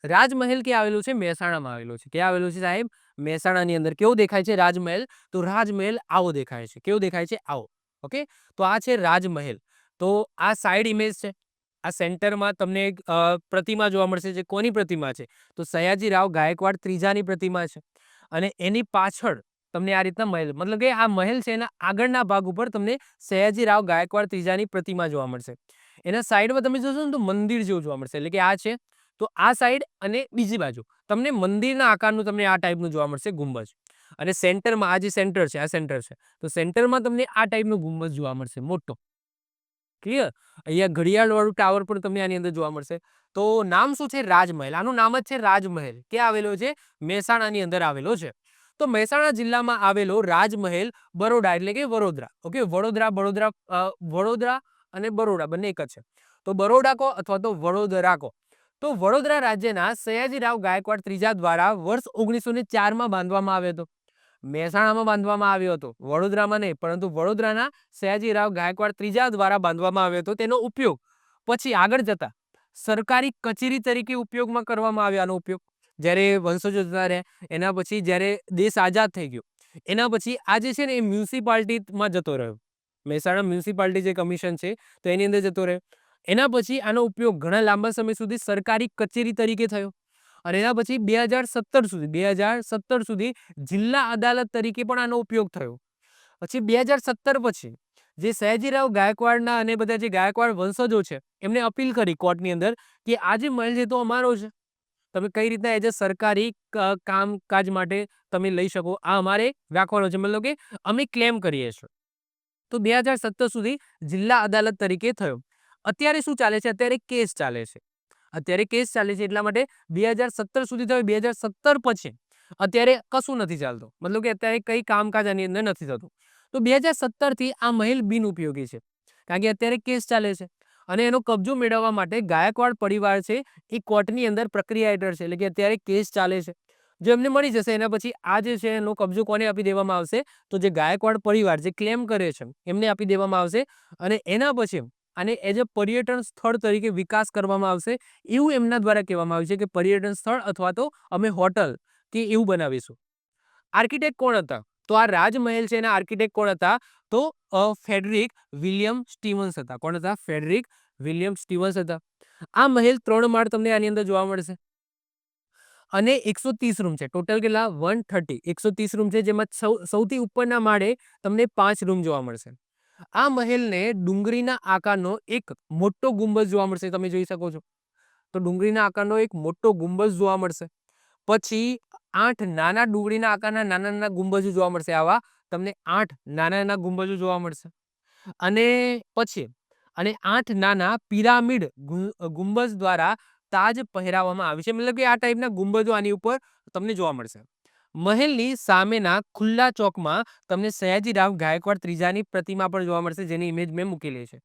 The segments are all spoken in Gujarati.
રાજમહેલ ક્યાં આવેલું છે? મહેસાણામાં આવેલું છે. ક્યાં આવેલું છે સાહેબ? મહેસાણાની અંદર. કેવો દેખાય છે રાજમહેલ? તો રાજમહેલ આવો દેખાય છે. કેવો દેખાય છે? આવો. ઓકે, તો આ છે રાજમહેલ. તો આ સાઈડ ઇમેજ છે. આ સેન્ટરમાં તમને એક પ્રતિમા જોવા મળશે. જે કોની પ્રતિમા છે? તો સયાજીરાવ ગાયકવાડ ત્રીજાની પ્રતિમા છે. અને એની પાછળ તમને આ રીતના મહેલ, મતલબ કે આ મહેલ છે એના આગળના ભાગ ઉપર તમને સયાજીરાવ ગાયકવાડ ત્રીજાની પ્રતિમા જોવા મળશે. એના સાઈડમાં તમે જોશો ને તો મંદિર જેવું જોવા મળશે. એટલે કે આ છે, તો આ સાઈડ અને બીજી બાજુ તમને મંદિરના આકારનું તમને આ ટાઈપનું જોવા મળશે ગુંબજ. અને સેન્ટરમાં આ જે સેન્ટર છે, આ સેન્ટર છે, તો સેન્ટરમાં તમને આ ટાઈપનું ગુંબજ જોવા મળશે મોટો. ક્લિયર? અહીંયા ઘડિયાળ વાળું ટાવર પણ તમને આની અંદર જોવા મળશે. તો નામ શું છે? રાજમહેલ. આનું નામ જ છે રાજમહેલ. ક્યાં આવેલો છે? મહેસાણાની અંદર આવેલો છે. તો મહેસાણા જિલ્લામાં આવેલો રાજમહેલ બરોડા એટલે કે વડોદરા. ઓકે, વડોદરા અને બરોડા બંને એક જ છે. તો બરોડા કહો અથવા તો વડોદરા કહો. તો વડોદરા રાજ્યના સયાજીરાવ ગાયકવાડ ત્રીજા દ્વારા વર્ષ 1904 માં બાંધવામાં આવ્યો હતો. મહેસાણામાં બાંધવામાં આવ્યો હતો, વડોદરામાં નહીં, પરંતુ વડોદરાના સયાજીરાવ ગાયકવાડ ત્રીજા દ્વારા બાંધવામાં આવ્યો હતો. તેનો ઉપયોગ પછી આગળ જતા સરકારી કચેરી તરીકે ઉપયોગમાં કરવામાં આવ્યો. આનો ઉપયોગ જ્યારે વંશજો જતા રહ્યા, એના પછી જ્યારે દેશ આઝાદ થઈ ગયો, એના પછી આ જે છે ને એ મ્યુનિસિપાલિટીમાં જતો રહ્યો. મહેસાણા મ્યુનિસિપાલિટી જે કમિશન છે તો એની અંદર જતો રહ્યો. એના પછી આનો ઉપયોગ ઘણા લાંબા સમય સુધી સરકારી કચેરી તરીકે થયો. અને એના પછી 2017 સુધી જિલ્લા અદાલત તરીકે પણ આનો ઉપયોગ થયો. પછી 2017 પછી જે સયાજીરાવ ગાયકવાડના અને બધા જે ગાયકવાડ વંશજો છે એમને અપીલ કરી કોર્ટની અંદર કે આ જે મહેલ છે તો અમારો છે, તમે કઈ રીતના એઝ અ સરકારી કામકાજ માટે તમે લઈ શકો, આ અમારે રાખવાનો છે, મતલબ કે અમે ક્લેમ કરીએ છીએ. તો 2017 સુધી જિલ્લા અદાલત તરીકે થયો. અત્યારે શું ચાલે છે? અત્યારે કેસ ચાલે છે. અત્યારે કેસ ચાલે છે એટલા માટે 2017 સુધી થયો. 2017 પછી અત્યારે કશું નથી ચાલતું, મતલબ કે અત્યારે કઈ કામકાજ આની અંદર નથી થતું. તો 2017 થી આ મહેલ બિનઉપયોગી છે, કારણ કે અત્યારે કેસ ચાલે છે. અને એનો કબજો મેળવવા માટે ગાયકવાડ પરિવાર છે એ કોર્ટની અંદર પ્રક્રિયા હેઠળ છે, એટલે કે અત્યારે કેસ ચાલે છે. જો એમને મળી જશે એના પછી આ જે છે એનો કબજો કોને આપી દેવામાં આવશે? તો જે ગાયકવાડ પરિવાર જે ક્લેમ કરે છે એમને આપી દેવામાં આવશે. અને એના પછી આને એઝ અ પર્યટન સ્થળ તરીકે વિકાસ કરવામાં આવશે, એવું એમના દ્વારા કહેવામાં આવ્યું છે કે પર્યટન સ્થળ અથવા તો અમે હોટલ કે એવું બનાવીશું. આર્કિટેક્ટ કોણ હતા? તો આ રાજમહેલ છે એના આર્કિટેક્ટ કોણ હતા? તો ફેડરિક વિલિયમ સ્ટીવન્સ હતા. કોણ હતા? ફેડરિક વિલિયમ સ્ટીવન્સ હતા. આ મહેલ 3 માળ તમને આની અંદર જોવા મળશે. અને 130 રૂમ છે. ટોટલ કેટલા? 130. 130 રૂમ છે, જેમાં સૌથી ઉપરના માળે તમને 5 રૂમ જોવા મળશે. આ મહેલને ડુંગળીના આકારનો એક મોટો ગુંબજ જોવા મળશે. તમે જોઈ શકો છો. તો ડુંગળીના આકારનો એક મોટો ગુંબજ જોવા મળશે. પછી 8 નાના ડુંગળીના આકારના નાના નાના ગુંબજો જોવા મળશે. આવા તમને 8 નાના નાના ગુંબજો જોવા મળશે. અને પછી 8 નાના પિરામિડ ગુંબજ દ્વારા તાજ પહેરાવવામાં આવી છે, મતલબ કે આ ટાઈપના ગુંબજો આની ઉપર તમને જોવા મળશે. મહેલની સામેના ખુલ્લા ચોકમાં તમને સયાજીરાવ ગાયકવાડ ત્રીજાની પ્રતિમા પણ જોવા મળશે, જેની ઇમેજ મેં મૂકેલી છે.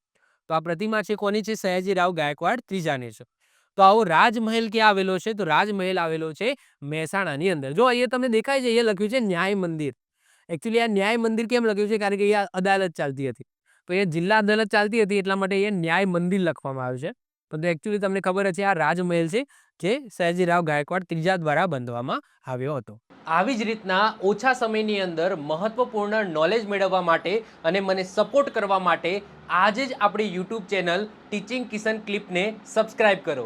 તો આ પ્રતિમા છે કોની છે? સયાજીરાવ ગાયકવાડ ત્રીજાની છે. તો આવો રાજમહેલ ક્યાં આવેલો છે? તો રાજમહેલ આવેલો છે મહેસાણાની અંદર. જો અહીંયા તમને દેખાય છે, અહીંયા લખ્યું છે ન્યાય મંદિર. એકચ્યુઅલી આ ન્યાય મંદિર કેમ લખ્યું છે? કારણ કે અહીંયા અદાલત ચાલતી હતી, તો એ જિલ્લા અદાલત ચાલતી હતી એટલા માટે અહીંયા ન્યાય મંદિર લખવામાં આવ્યું છે. પરંતુ એકચ્યુઅલી તમને ખબર છે આ રાજમહેલ છે જે સયાજીરાવ ગાયકવાડ ત્રીજા દ્વારા બાંધવામાં આવ્યો હતો. આવી જ રીતના ઓછા સમયની અંદર મહત્વપૂર્ણ નોલેજ મેળવવા માટે અને મને સપોર્ટ કરવા માટે આજે જ આપણી યુટ્યુબ ચેનલ ટીચિંગ કિશન ક્લિપને સબસ્ક્રાઇબ કરો.